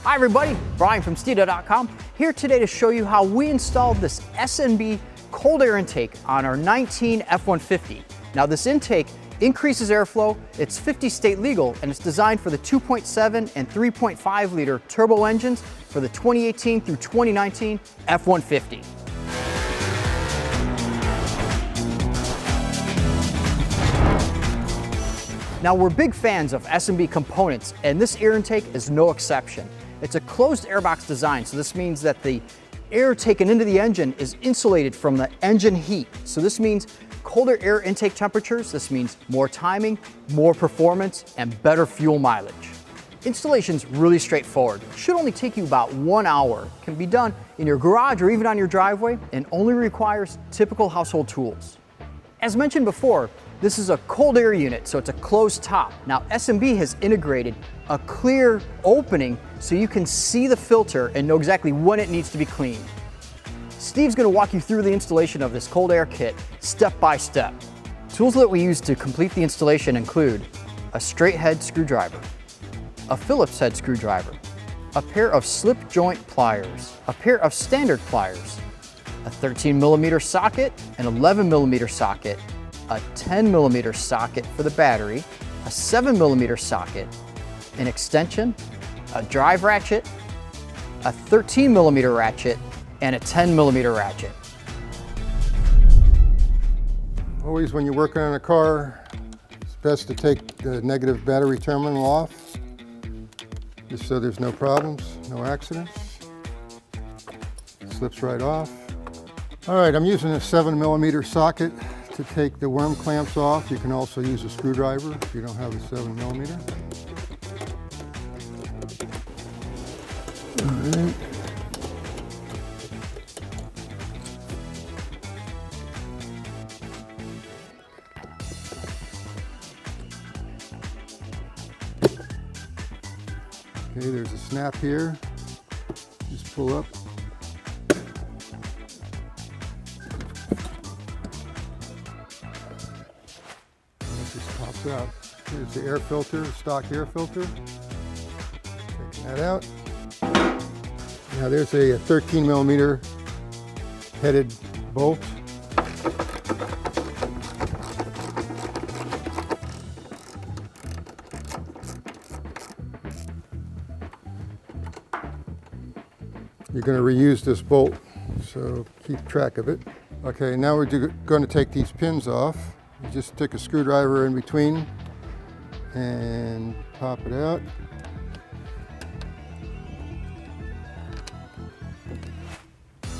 Hi everybody, Brian from Steeda.com here today to show you how we installed this S&B Cold Air Intake on our 19 F-150. Now this intake increases airflow, it's 50 state legal, and it's designed for the 2.7 and 3.5 liter turbo engines for the 2018 through 2019 F-150. Now we're big fans of S&B components, and this air intake is no exception. It's a closed airbox design, so this means that the air taken into the engine is insulated from the engine heat. So this means colder air intake temperatures, this means more timing, more performance, and better fuel mileage. Installation's really straightforward. It should only take you about 1 hour. It can be done in your garage or even on your driveway, and only requires typical household tools. As mentioned before, this is a cold air unit, so it's a closed top. Now S&B has integrated a clear opening so you can see the filter and know exactly when it needs to be cleaned. Steve's going to walk you through the installation of this cold air kit step by step. Tools that we use to complete the installation include a straight head screwdriver, a Phillips head screwdriver, a pair of slip joint pliers, a pair of standard pliers, a 13mm socket, an 11mm socket, a 10mm socket for the battery, a 7mm socket, an extension, a drive ratchet, a 13mm ratchet, and a 10mm ratchet. Always when you're working on a car, it's best to take the negative battery terminal off, just so there's no problems, no accidents. It slips right off. All right, I'm using a 7mm socket to take the worm clamps off. You can also use a screwdriver if you don't have a 7mm. All right. Okay, there's a snap here. Just pull up. Pops out. Here's the air filter, stock air filter. Taking that out. Now there's a 13mm headed bolt. You're going to reuse this bolt, so keep track of it. Okay, now we're going to take these pins off. You just stick a screwdriver in between and pop it out.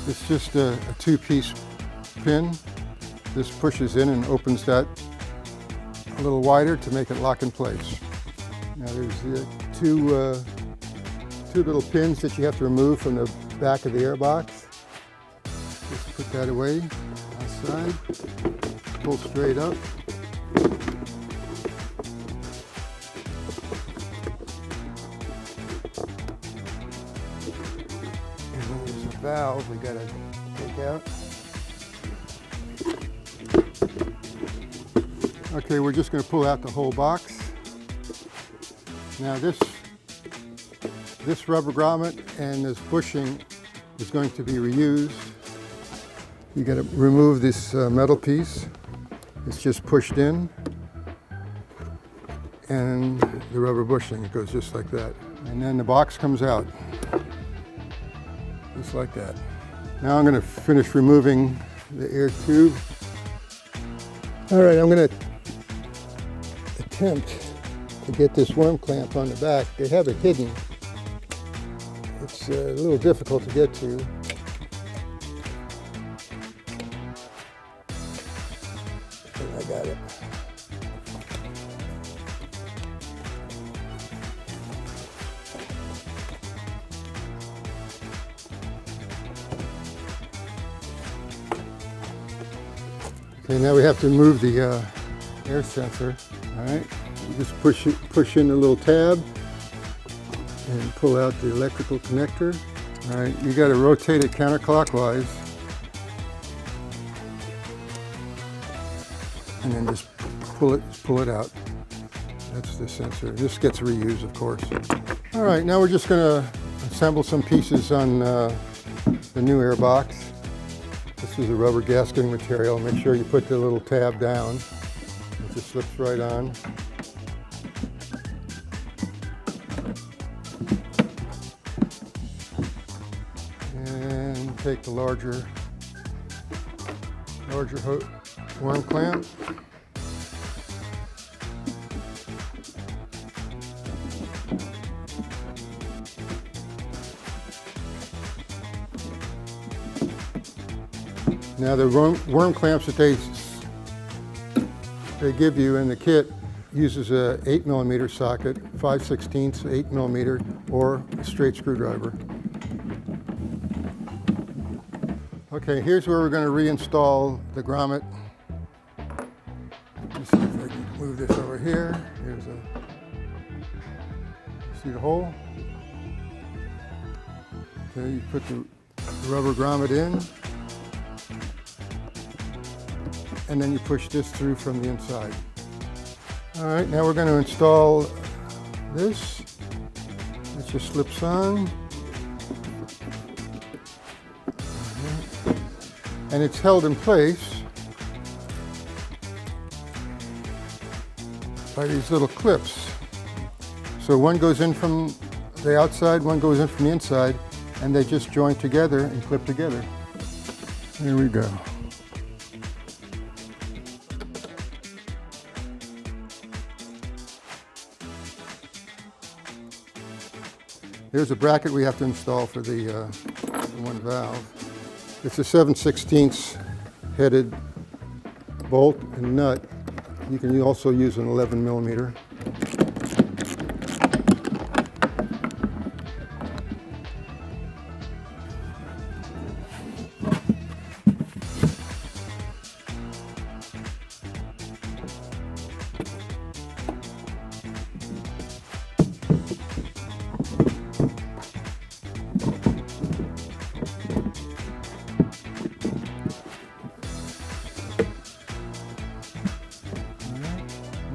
It's just a two-piece pin. This pushes in and opens that a little wider to make it lock in place. Now there's the two little pins that you have to remove from the back of the airbox. Just put that away outside. Pull straight up. And then there's a valve we gotta take out. Okay, we're just gonna pull out the whole box. Now this rubber grommet and this bushing is going to be reused. You gotta remove this metal piece. It's just pushed in, and the rubber bushing, it goes just like that. And then the box comes out, just like that. Now I'm gonna finish removing the air tube. All right, I'm gonna attempt to get this worm clamp on the back. They have it hidden. It's a little difficult to get to. I got it. Okay, now we have to move the air sensor. All right, you just push in the little tab and pull out the electrical connector. All right, you got to rotate it counterclockwise. And then just pull it out. That's the sensor. This gets reused, of course. All right, now we're just gonna assemble some pieces on the new air box. This is a rubber gasketing material. Make sure you put the little tab down. It just slips right on. And take the larger worm clamp. Now the worm clamps that they give you in the kit uses a 8mm socket, 5/16, 8mm, or a straight screwdriver. Okay, here's where we're going to reinstall the grommet. Let's see if I can move this over here. Here's see the hole? Okay, you put the rubber grommet in, and then you push this through from the inside. All right, now we're going to install this. It just slips on. And it's held in place by these little clips. So one goes in from the outside, one goes in from the inside, and they just join together and clip together. There we go. Here's a bracket we have to install for the one valve. It's a 7/16 headed bolt and nut. You can also use an 11mm.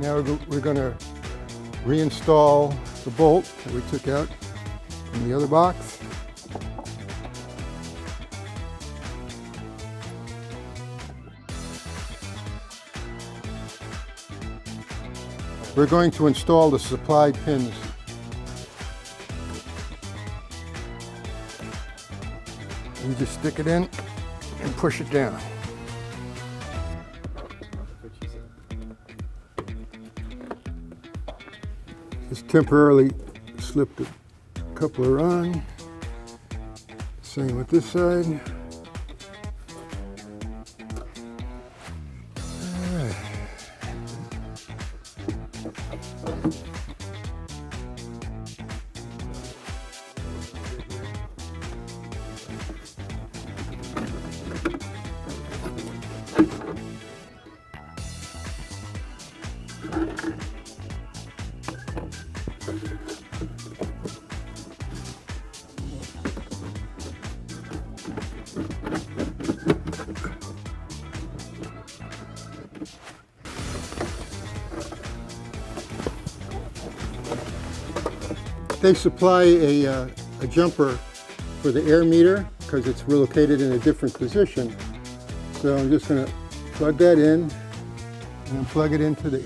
Now we're going to reinstall the bolt that we took out from the other box. We're going to install the supply pins. You just stick it in and push it down. Just temporarily slip the coupler on. Same with this side. All right. They supply a jumper for the air meter because it's located in a different position. So I'm just going to plug that in and then plug it into the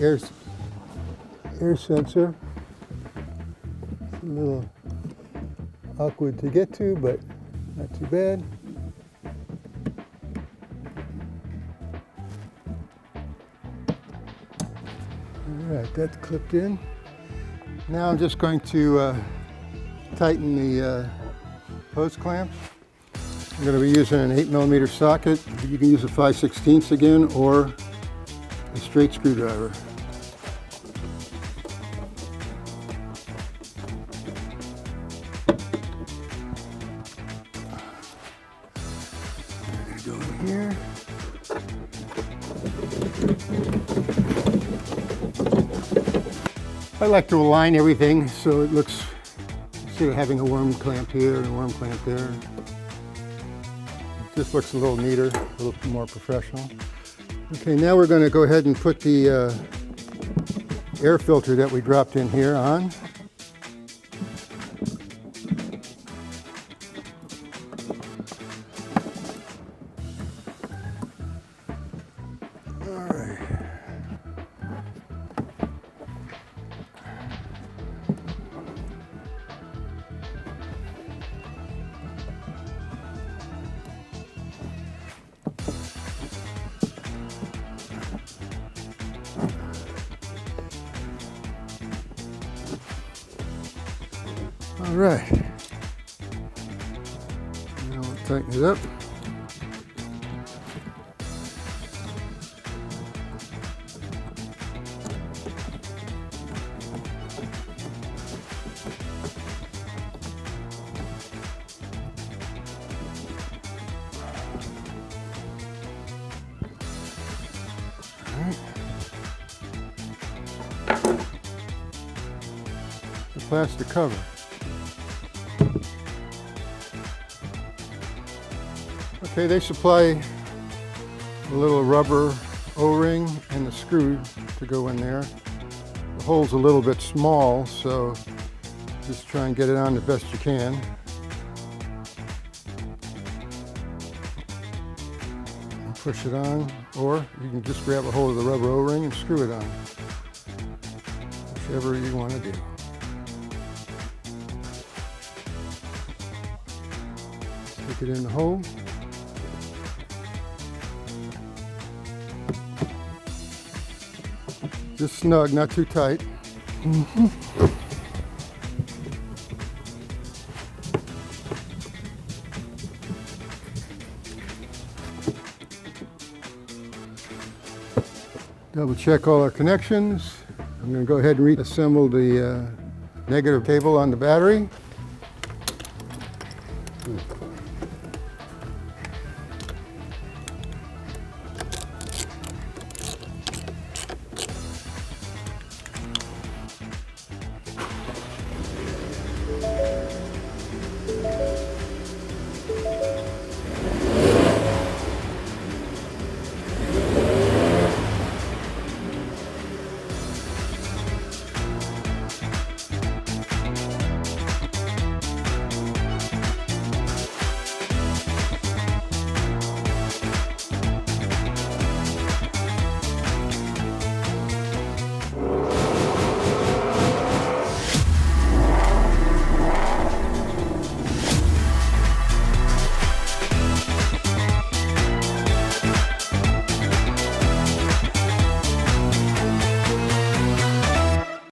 air sensor. It's a little awkward to get to, but not too bad. All right, that's clipped in. Now I'm just going to tighten the hose clamps. I'm going to be using an 8mm socket. You can use a 5/16 again or a straight screwdriver. We're going to go in here. I like to align everything so it looks, instead of having a worm clamp here and a worm clamp there, it just looks a little neater, a little more professional. Okay, now we're going to go ahead and put the air filter that we dropped in here on. right. Now we'll tighten it up. The plastic cover. Okay, they supply a little rubber O-ring and the screw to go in there. The hole's a little bit small, so just try and get it on the best you can. And push it on, or you can just grab a hold of the rubber O-ring and screw it on. Whichever you want to do. Stick it in the hole. Just snug, not too tight. Double check all our connections. I'm going to go ahead and reassemble the negative cable on the battery.